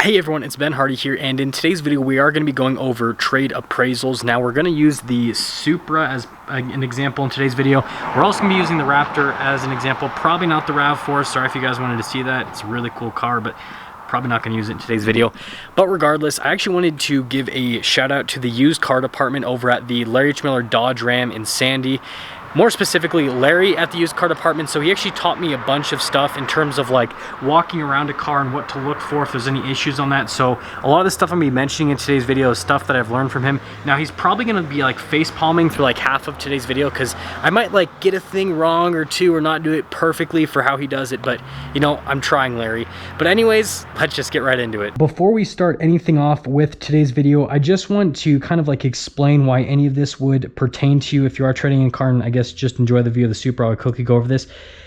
Hey everyone, it's Ben Hardy here, and in today's video we are going to be going over trade appraisals. Now we're going to use the Supra as an example in today's video. We're also going to be using the Raptor as an example, probably not the RAV4. Sorry if you guys wanted to see that. It's a really cool car, but probably not going to use it in today's video. But regardless, I actually wanted to give a shout out to the used car department over at the Larry H. Miller Dodge Ram in Sandy. More specifically, Larry at the used car department. So he actually taught me a bunch of stuff in terms of like walking around a car and what to look for if there's any issues on that. So a lot of the stuff I'm gonna be mentioning in today's video is stuff that I've learned from him. Now he's probably gonna be like face palming through like half of today's video because I might like get a thing wrong or two or not do it perfectly for how he does it, but you know, I'm trying, Larry. But anyways, let's just get right into it. Before we start anything off with today's video, I just want to kind of like explain why any of this would pertain to you if you are trading in a car, and I guess just enjoy the view of the Supra. I'll quickly go over this.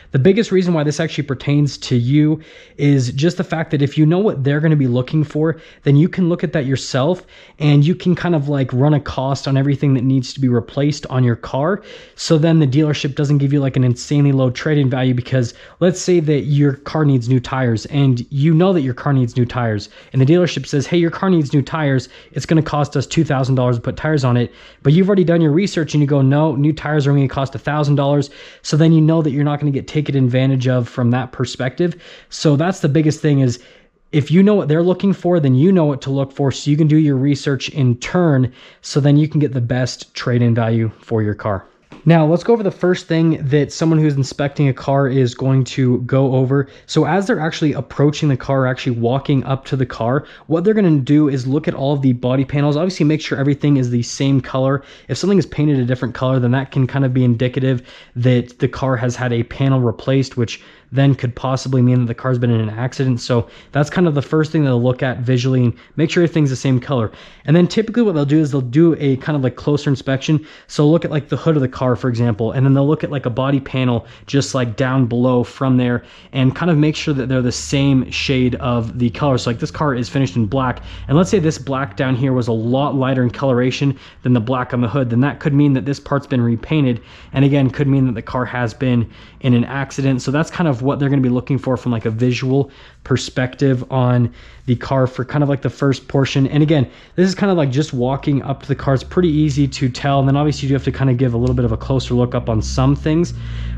The biggest reason why this actually pertains to you is just the fact that if you know what they're going to be looking for, then you can look at that yourself and you can kind of like run a cost on everything that needs to be replaced on your car. So then the dealership doesn't give you like an insanely low trade-in value, because let's say that your car needs new tires and you know that your car needs new tires and the dealership says, hey, your car needs new tires. It's going to cost us $2,000 to put tires on it. But you've already done your research and you go, no, new tires are going to cost $1,000. So then you know that you're not going to get taken advantage of from that perspective. So that's the biggest thing, is if you know what they're looking for, then you know what to look for, so you can do your research in turn, so then you can get the best trade-in value for your car. Now, let's go over the first thing that someone who's inspecting a car is going to go over. So as they're actually approaching the car, actually walking up to the car, what they're going to do is look at all of the body panels. Obviously, make sure everything is the same color. If something is painted a different color, then that can kind of be indicative that the car has had a panel replaced, which then could possibly mean that the car's been in an accident. So that's kind of the first thing they'll look at visually and make sure everything's the same color. And then typically what they'll do is they'll do a kind of like closer inspection. So look at like the hood of the car, for example, and then they'll look at like a body panel just like down below from there and kind of make sure that they're the same shade of the color. So like this car is finished in black, and let's say this black down here was a lot lighter in coloration than the black on the hood, then that could mean that this part's been repainted, and again could mean that the car has been in an accident. So that's kind of what they're going to be looking for from like a visual perspective on the car for kind of like the first portion. And again, this is kind of like just walking up to the car. It's pretty easy to tell, and then obviously you have to kind of give a little bit of a closer look up on some things,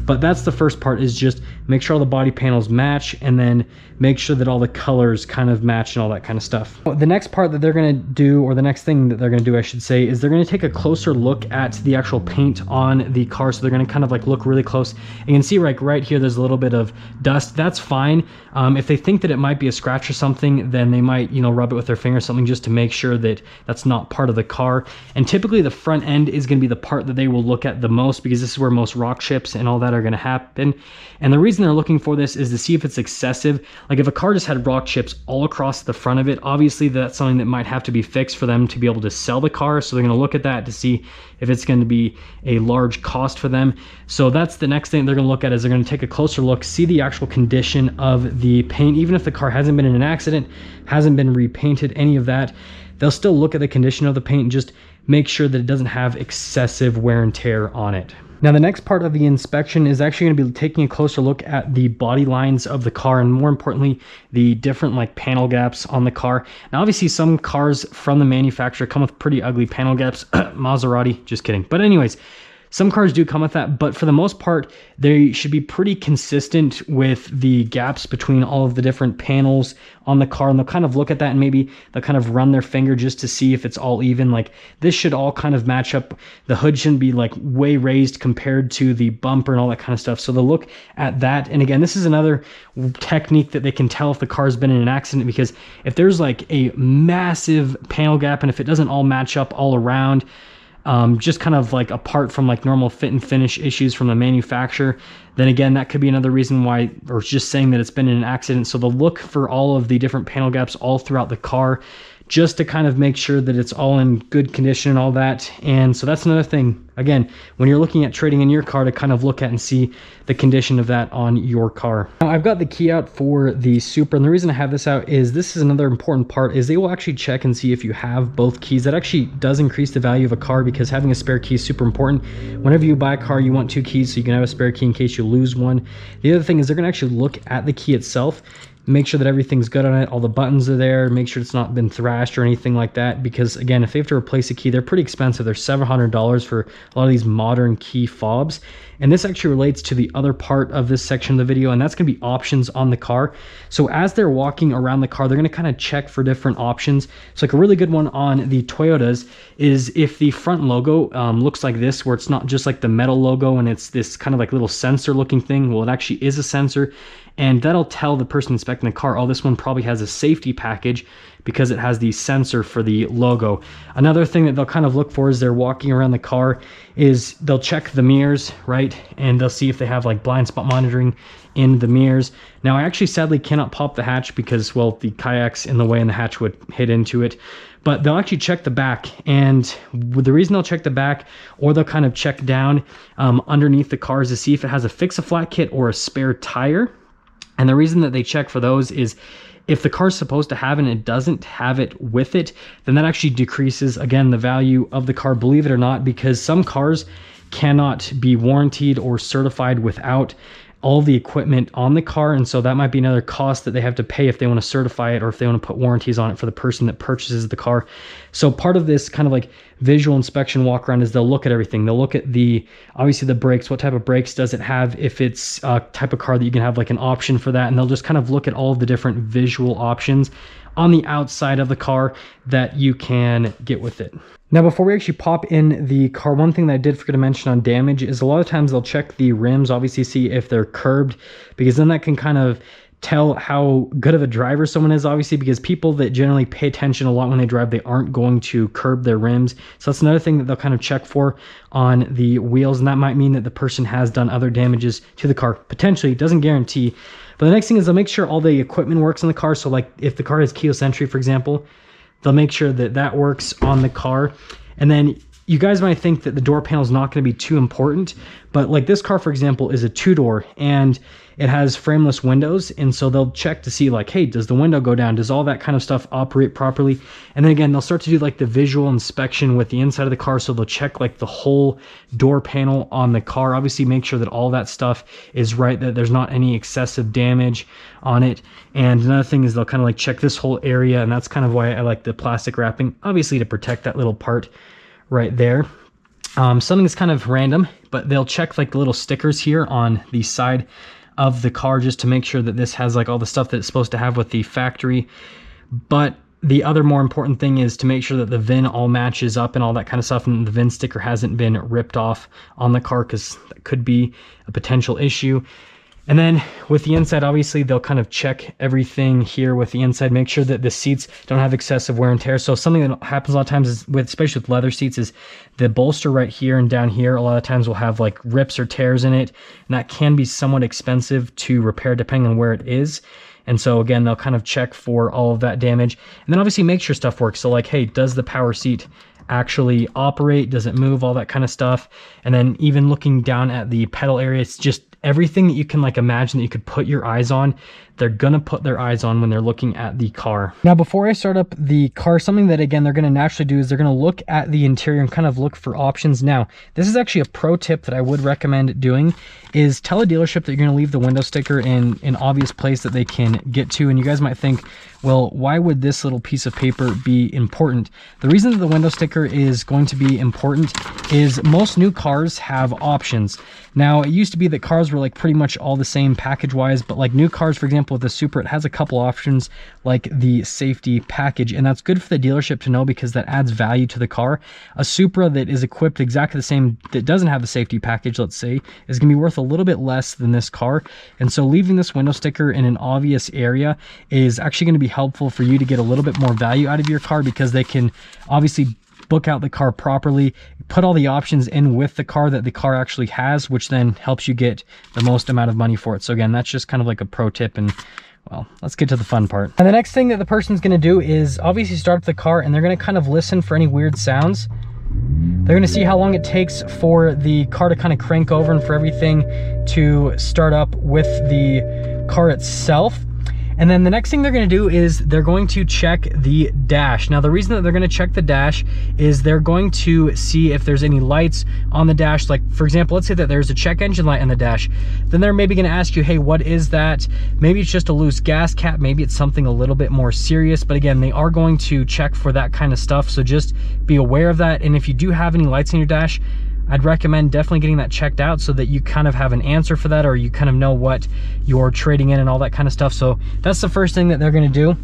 but that's the first part, is just make sure all the body panels match and then make sure that all the colors kind of match and all that kind of stuff. The next part that they're going to do, or the next thing that they're going to do, I should say, is they're going to take a closer look at the actual paint on the car. So they're going to kind of like look really close. And you can see like right here, there's a little bit of dust. That's fine. If they think that it might be a scratch or something, then they might, you know, rub it with their finger or something just to make sure that that's not part of the car. And typically the front end is going to be the part that they will look at the most, because this is where most rock chips and all that are going to happen. And the reason they're looking for this is to see if it's excessive. Like if a car just had rock chips all across the front of it, obviously that's something that might have to be fixed for them to be able to sell the car. So they're going to look at that to see if it's going to be a large cost for them. So that's the next thing they're going to look at, is they're going to take a closer look, see the actual condition of the paint. Even if the car hasn't been in an accident, hasn't been repainted, any of that, they'll still look at the condition of the paint and just make sure that it doesn't have excessive wear and tear on it. Now, the next part of the inspection is actually going to be taking a closer look at the body lines of the car, and more importantly, the different like panel gaps on the car. Now, obviously, some cars from the manufacturer come with pretty ugly panel gaps. Maserati, just kidding. But anyways, some cars do come with that, but for the most part, they should be pretty consistent with the gaps between all of the different panels on the car. And they'll kind of look at that and maybe they'll kind of run their finger just to see if it's all even. Like this should all kind of match up. The hood shouldn't be like way raised compared to the bumper and all that kind of stuff. So they'll look at that. And again, this is another technique that they can tell if the car's been in an accident, because if there's like a massive panel gap and if it doesn't all match up all around, just kind of like apart from like normal fit and finish issues from the manufacturer, then again, that could be another reason why, or just saying that it's been in an accident. So they'll look for all of the different panel gaps all throughout the car, just to kind of make sure that it's all in good condition and all that. And so that's another thing, again, when you're looking at trading in your car, to kind of look at and see the condition of that on your car. Now, I've got the key out for the Supra, and the reason I have this out is this is another important part, is they will actually check and see if you have both keys. That actually does increase the value of a car, because having a spare key is super important. Whenever you buy a car, you want 2 keys so you can have a spare key in case you lose one. The other thing is they're going to actually look at the key itself. make sure that everything's good on it, all the buttons are there, make sure it's not been thrashed or anything like that, because again, if they have to replace a key, they're pretty expensive. They're $700 for a lot of these modern key fobs. And this actually relates to the other part of this section of the video, and that's going to be options on the car. So as they're walking around the car, they're going to kind of check for different options. So like a really good one on the Toyotas is if the front logo looks like this, where it's not just like the metal logo and it's this kind of like little sensor looking thing. Well, it actually is a sensor, and that'll tell the person inspecting the car, oh, this one probably has a safety package because it has the sensor for the logo. Another thing that they'll kind of look for as they're walking around the car is they'll check the mirrors, right? And they'll see if they have like blind spot monitoring in the mirrors. Now, I actually sadly cannot pop the hatch because, well, the kayak's in the way and the hatch would hit into it. But they'll actually check the back, and the reason they'll check the back, or they'll kind of check down underneath the car, is to see if it has a fix-a-flat kit or a spare tire. And the reason that they check for those is if the car's supposed to have it and it doesn't have it with it, then that actually decreases, again, the value of the car, believe it or not, because some cars cannot be warranted or certified without all the equipment on the car. And so that might be another cost that they have to pay if they want to certify it or if they want to put warranties on it for the person that purchases the car. So part of this kind of like visual inspection walk around is they'll look at everything. They'll look at obviously the brakes, what type of brakes does it have, if it's a type of car that you can have like an option for that. And they'll just kind of look at all of the different visual options on the outside of the car that you can get with it. Now, before we actually pop in the car, one thing that I did forget to mention on damage is a lot of times they'll check the rims, obviously see if they're curbed, because then that can kind of tell how good of a driver someone is, obviously, because people that generally pay attention a lot when they drive, they aren't going to curb their rims. So that's another thing that they'll kind of check for on the wheels, and that might mean that the person has done other damages to the car. Potentially, doesn't guarantee. But the next thing is they'll make sure all the equipment works on the car. So like if the car has keyless entry, for example, they'll make sure that that works on the car. And then you guys might think that the door panel is not going to be too important, but like this car, for example, is a 2-door and it has frameless windows. And so they'll check to see like, hey, does the window go down? Does all that kind of stuff operate properly? And then again, they'll start to do like the visual inspection with the inside of the car. So they'll check like the whole door panel on the car, obviously make sure that all that stuff is right, that there's not any excessive damage on it. And another thing is they'll kind of like check this whole area. And that's kind of why I like the plastic wrapping, obviously to protect that little part right there. Something that's kind of random, but they'll check like the little stickers here on the side of the car just to make sure that this has like all the stuff that it's supposed to have with the factory. But the other more important thing is to make sure that the VIN all matches up and all that kind of stuff, and the VIN sticker hasn't been ripped off on the car, because that could be a potential issue. And then with the inside, obviously they'll kind of check everything here with the inside, make sure that the seats don't have excessive wear and tear. So something that happens a lot of times is especially with leather seats, is the bolster right here and down here a lot of times will have like rips or tears in it, and that can be somewhat expensive to repair depending on where it is. And so again, they'll kind of check for all of that damage, and then obviously make sure stuff works. So like, hey, does the power seat actually operate? Does it move? All that kind of stuff. And then even looking down at the pedal area, it's just everything that you can like imagine that you could put your eyes on, they're gonna put their eyes on when they're looking at the car. Now, before I start up the car, something that again they're gonna naturally do is they're gonna look at the interior and kind of look for options. Now, this is actually a pro tip that I would recommend doing, is tell a dealership that you're gonna leave the window sticker in an obvious place that they can get to. And you guys might think, well, why would this little piece of paper be important? The reason that the window sticker is going to be important is most new cars have options. Now, it used to be that cars were like pretty much all the same package-wise, but like new cars, for example, with the Supra, it has a couple options like the safety package, and that's good for the dealership to know because that adds value to the car. A Supra that is equipped exactly the same, that doesn't have the safety package, let's say, is going to be worth a little bit less than this car. And so leaving this window sticker in an obvious area is actually going to be helpful for you to get a little bit more value out of your car, because they can obviously book out the car properly, put all the options in with the car that the car actually has, which then helps you get the most amount of money for it. So again, that's just kind of like a pro tip. And well, let's get to the fun part. And the next thing that the person's going to do is obviously start up the car, and they're going to kind of listen for any weird sounds. They're going to see how long it takes for the car to kind of crank over and for everything to start up with the car itself. And then the next thing they're going to do is they're going to check the dash. Now the reason that they're going to check the dash is they're going to see if there's any lights on the dash. Like for example, let's say that there's a check engine light on the dash. Then they're maybe going to ask you, hey, what is that? Maybe it's just a loose gas cap. Maybe it's something a little bit more serious. But again, they are going to check for that kind of stuff. So just be aware of that. And if you do have any lights in your dash, I'd recommend definitely getting that checked out so that you kind of have an answer for that, or you kind of know what you're trading in and all that kind of stuff. So that's the first thing that they're going to do.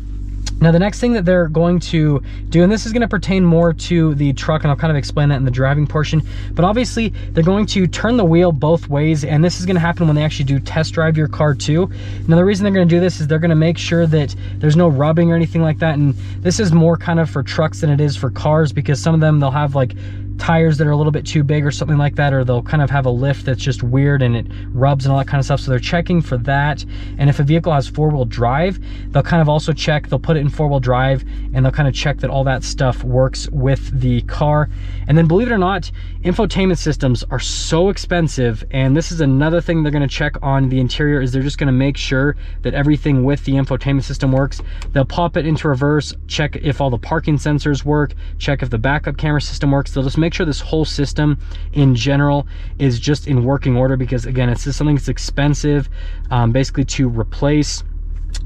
Now the next thing that they're going to do, and this is going to pertain more to the truck, and I'll kind of explain that in the driving portion, but obviously they're going to turn the wheel both ways, and this is going to happen when they actually do test drive your car too. Now the reason they're going to do this is they're going to make sure that there's no rubbing or anything like that, and this is more kind of for trucks than it is for cars, because some of them, they'll have like tires that are a little bit too big or something like that, or they'll kind of have a lift that's just weird and it rubs and all that kind of stuff. So they're checking for that. And if a vehicle has four-wheel drive, they'll kind of also check, they'll put it in four-wheel drive, and they'll kind of check that all that stuff works with the car. And then believe it or not, infotainment systems are so expensive, and this is another thing they're going to check on the interior, is they're just going to make sure that everything with the infotainment system works. They'll pop it into reverse, check if all the parking sensors work, check if the backup camera system works. They'll just make sure this whole system in general is just in working order, because again, it's just something that's expensive basically to replace.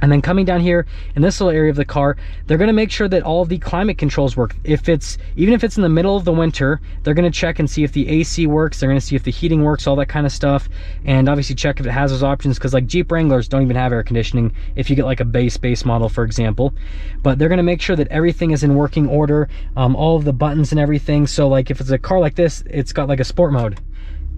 And then coming down here in this little area of the car, they're going to make sure that all of the climate controls work. Even if it's in the middle of the winter, they're going to check and see if the AC works. They're going to see if the heating works, all that kind of stuff, and obviously check if it has those options, because like Jeep Wranglers don't even have air conditioning if you get like a base model, for example. But they're going to make sure that everything is in working order, all of the buttons and everything. So like if it's a car like this, it's got like a sport mode,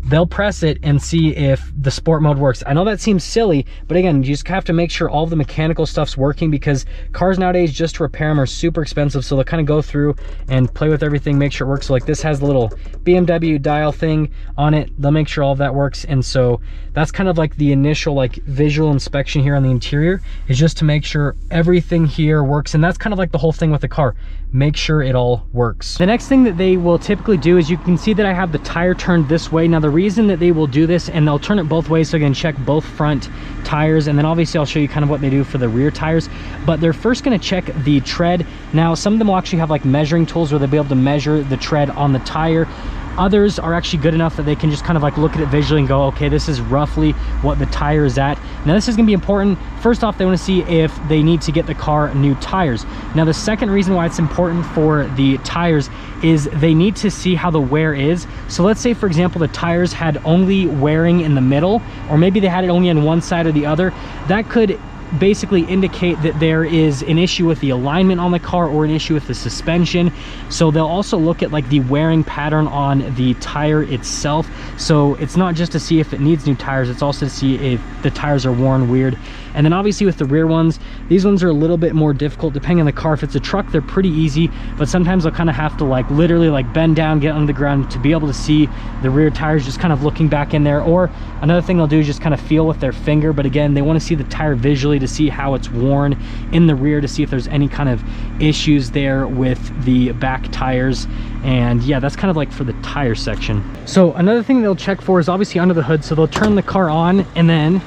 they'll press it and see if the sport mode works. I know that seems silly, but again, you just have to make sure all the mechanical stuff's working, because cars nowadays, just to repair them, are super expensive. So they'll kind of go through and play with everything, make sure it works. So like this has the little BMW dial thing on it. They'll make sure all of that works. And so that's kind of like the initial like visual inspection here on the interior, is just to make sure everything here works. And that's kind of like the whole thing with the car. Make sure it all works. The next thing that they will typically do is, you can see that I have the tire turned this way. Now the reason that they will do this, and they'll turn it both ways, so again, check both front tires, and then obviously I'll show you kind of what they do for the rear tires. But they're first going to check the tread. Now some of them will actually have like measuring tools where they'll be able to measure the tread on the tire. Others are actually good enough that they can just kind of like look at it visually and go, okay, this is roughly what the tire is at. Now this is going to be important. First off, they want to see if they need to get the car new tires. Now the second reason why it's important for the tires is they need to see how the wear is. So let's say, for example, the tires had only wearing in the middle, or maybe they had it only on one side or the other. That could basically indicate that there is an issue with the alignment on the car, or an issue with the suspension. So they'll also look at like the wearing pattern on the tire itself. So it's not just to see if it needs new tires, it's also to see if the tires are worn weird. And then obviously with the rear ones, these ones are a little bit more difficult depending on the car. If it's a truck, they're pretty easy, but sometimes they'll kind of have to like literally like bend down, get on the ground to be able to see the rear tires, just kind of looking back in there. Or another thing they'll do is just kind of feel with their finger, but again, they want to see the tire visually to see how it's worn in the rear, to see if there's any kind of issues there with the back tires. And yeah, that's kind of like for the tire section. So another thing they'll check for is obviously under the hood. So they'll turn the car on and then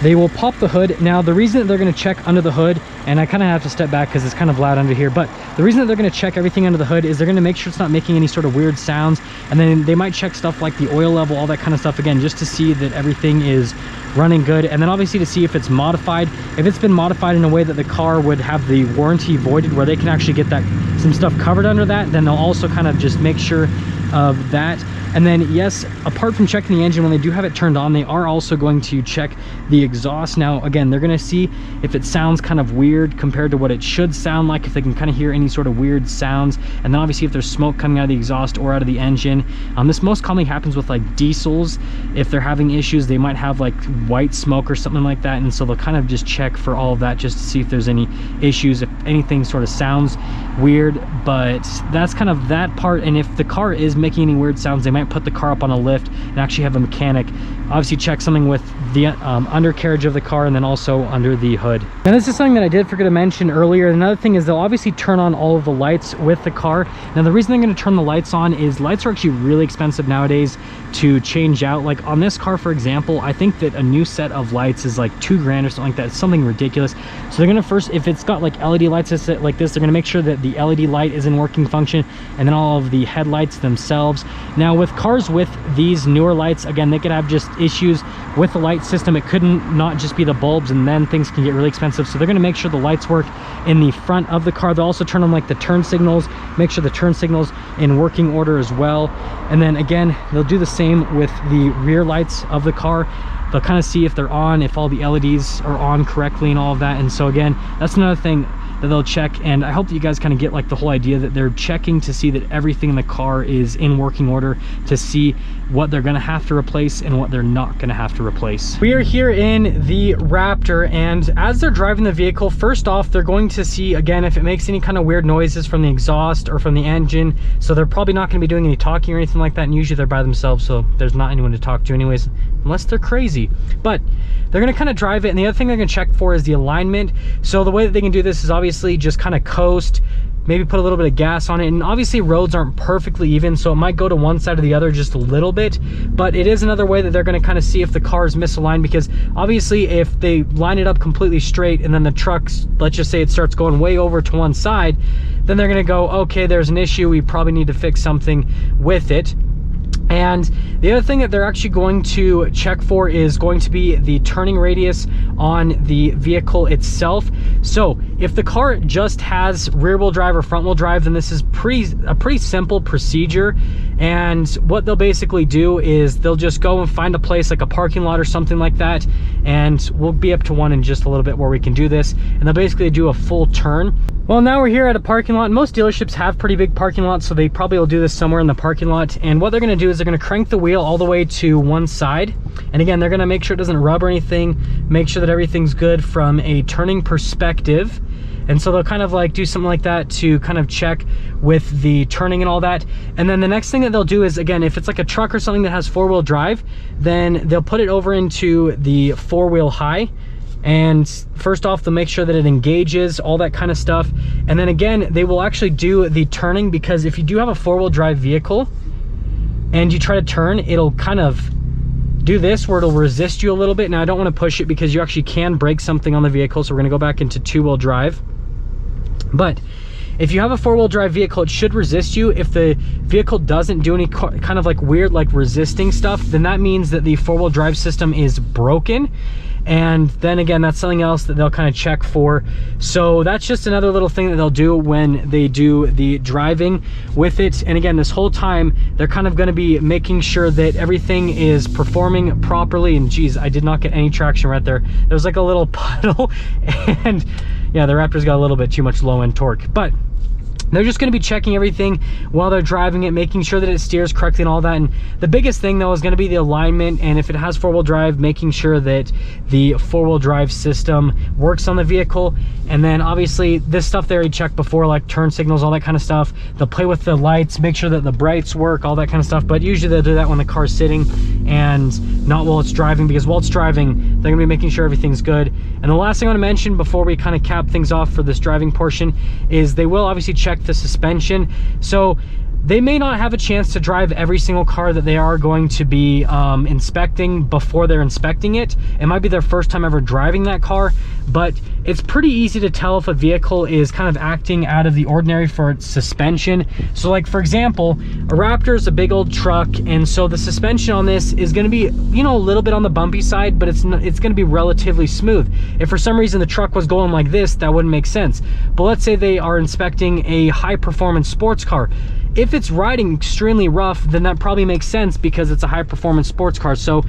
they will pop the hood. Now the reason that they're going to check under the hood, and I kind of have to step back because it's kind of loud under here, but the reason that they're going to check everything under the hood is they're going to make sure it's not making any sort of weird sounds. And then they might check stuff like the oil level, all that kind of stuff, again, just to see that everything is running good. And then obviously to see if it's modified. If it's been modified in a way that the car would have the warranty voided, where they can actually get that some stuff covered under that, then they'll also kind of just make sure of that. And then yes, apart from checking the engine, when they do have it turned on, they are also going to check the exhaust. Now again, they're going to see if it sounds kind of weird compared to what it should sound like, if they can kind of hear any sort of weird sounds. And then obviously if there's smoke coming out of the exhaust or out of the engine. This most commonly happens with like diesels. If they're having issues, they might have like white smoke or something like that, and so they'll kind of just check for all of that just to see if there's any issues, if anything sort of sounds weird. But that's kind of that part. And if the car is making any weird sounds, they might can't put the car up on a lift and actually have a mechanic obviously check something with the undercarriage of the car and then also under the hood. Now this is something that I did forget to mention earlier. Another thing is they'll obviously turn on all of the lights with the car. Now the reason they're going to turn the lights on is lights are actually really expensive nowadays to change out. Like on this car, for example, I think that a new set of lights is like $2,000 or something like that. It's something ridiculous. So they're going to first, if it's got like LED lights like this, they're going to make sure that the LED light is in working function, and then all of the headlights themselves. Now with cars with these newer lights, again, they could have just issues with the light system. It couldn't not just be the bulbs, and then things can get really expensive. So they're going to make sure the lights work in the front of the car. They'll also turn on like the turn signals, make sure the turn signals in working order as well. And then again, they'll do the same with the rear lights of the car. They'll kind of see if they're on, if all the LEDs are on correctly and all of that. And so again, that's another thing that they'll check, and I hope that you guys kind of get like the whole idea that they're checking to see that everything in the car is in working order, to see what they're going to have to replace and what they're not going to have to replace. We are here in the Raptor, and as they're driving the vehicle, first off, they're going to see again if it makes any kind of weird noises from the exhaust or from the engine. So they're probably not going to be doing any talking or anything like that, and usually they're by themselves, so there's not anyone to talk to anyways, unless they're crazy. But they're going to kind of drive it, and the other thing they're going to check for is the alignment. So the way that they can do this is obviously just kind of coast, maybe put a little bit of gas on it, and obviously roads aren't perfectly even, so it might go to one side or the other just a little bit, but it is another way that they're going to kind of see if the car is misaligned, because obviously if they line it up completely straight and then the trucks, let's just say it starts going way over to one side, then they're going to go, okay, there's an issue, we probably need to fix something with it. And the other thing that they're actually going to check for is going to be the turning radius on the vehicle itself. So if the car just has rear wheel drive or front wheel drive, then this is a pretty simple procedure. And what they'll basically do is they'll just go and find a place like a parking lot or something like that, and we'll be up to one in just a little bit where we can do this, and they'll basically do a full turn. Well, now we're here at a parking lot. Most dealerships have pretty big parking lots, so they probably will do this somewhere in the parking lot. And what they're going to do is they're going to crank the wheel all the way to one side, and again, they're going to make sure it doesn't rub or anything, make sure that everything's good from a turning perspective. And so they'll kind of like do something like that to kind of check with the turning and all that. And then the next thing that they'll do is, again, if it's like a truck or something that has four-wheel drive, then they'll put it over into the four-wheel high. And first off, they'll make sure that it engages, all that kind of stuff. And then again, they will actually do the turning, because if you do have a four-wheel drive vehicle and you try to turn, it'll kind of do this where it'll resist you a little bit. Now I don't want to push it because you actually can break something on the vehicle, so we're going to go back into two-wheel drive. But if you have a four-wheel drive vehicle, it should resist you. If the vehicle doesn't do any kind of like weird like resisting stuff, then that means that the four-wheel drive system is broken. And then again, that's something else that they'll kind of check for. So that's just another little thing that they'll do when they do the driving with it. And again, this whole time, they're kind of going to be making sure that everything is performing properly. And geez, I did not get any traction right there. There was like a little puddle, and yeah, the Raptor's got a little bit too much low end torque. But they're just going to be checking everything while they're driving it, making sure that it steers correctly and all that. And the biggest thing though is going to be the alignment, and if it has four-wheel drive, making sure that the four-wheel drive system works on the vehicle. And then obviously this stuff they already checked before, like turn signals, all that kind of stuff. They'll play with the lights, make sure that the brights work, all that kind of stuff. But usually they'll do that when the car's sitting and not while it's driving, because while it's driving, they're going to be making sure everything's good. And the last thing I want to mention before we kind of cap things off for this driving portion is they will obviously check the suspension. So they may not have a chance to drive every single car that they are going to be inspecting before they're inspecting it. It might be their first time ever driving that car, but it's pretty easy to tell if a vehicle is kind of acting out of the ordinary for its suspension. So like for example, a Raptor is a big old truck, and so the suspension on this is going to be, you know, a little bit on the bumpy side, but it's going to be relatively smooth. If for some reason the truck was going like this, that wouldn't make sense. But let's say they are inspecting a high performance sports car. If it's riding extremely rough, then that probably makes sense because it's a high performance sports car. So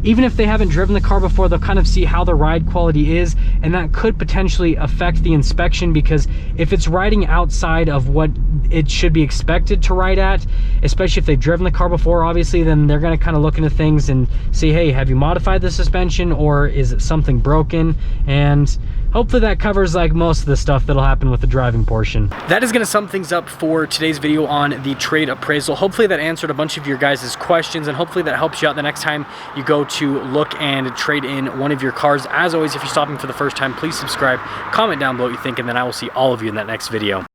even if they haven't driven the car before, they'll kind of see how the ride quality is, and that could potentially affect the inspection, because if it's riding outside of what it should be expected to ride at, especially if they've driven the car before, obviously, then they're going to kind of look into things and see, hey, have you modified the suspension, or is it something broken? And hopefully that covers like most of the stuff that'll happen with the driving portion. That is going to sum things up for today's video on the trade appraisal. Hopefully that answered a bunch of your guys' questions, and hopefully that helps you out the next time you go to look and trade in one of your cars. As always, if you're stopping for the first time, please subscribe, comment down below what you think, and then I will see all of you in that next video.